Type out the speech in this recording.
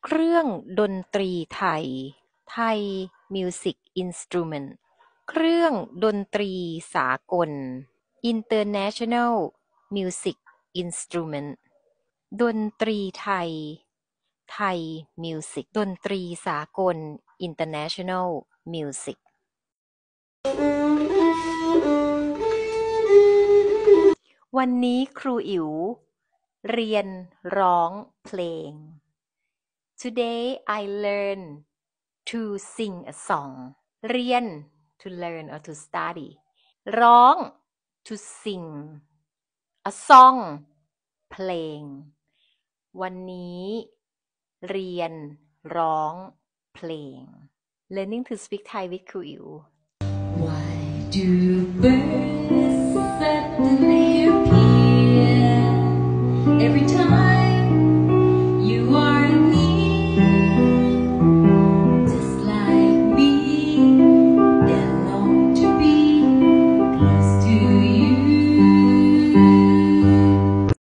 เครื่องดนตรีไทย Thai Music Instrument เครื่องดนตรีสากล International Music Instrument ดนตรีไทย Thai Music ดนตรีสากล International Music วันนี้ครูอิ๋วเรียนร้องเพลง Today I learn to sing a song เรียน to learn or to study ร้อง to sing a song เพลงวันนี้เรียนร้องเพลง Learning to speak Thai with ครูอิ๋ว Why do birds suddenly appear every time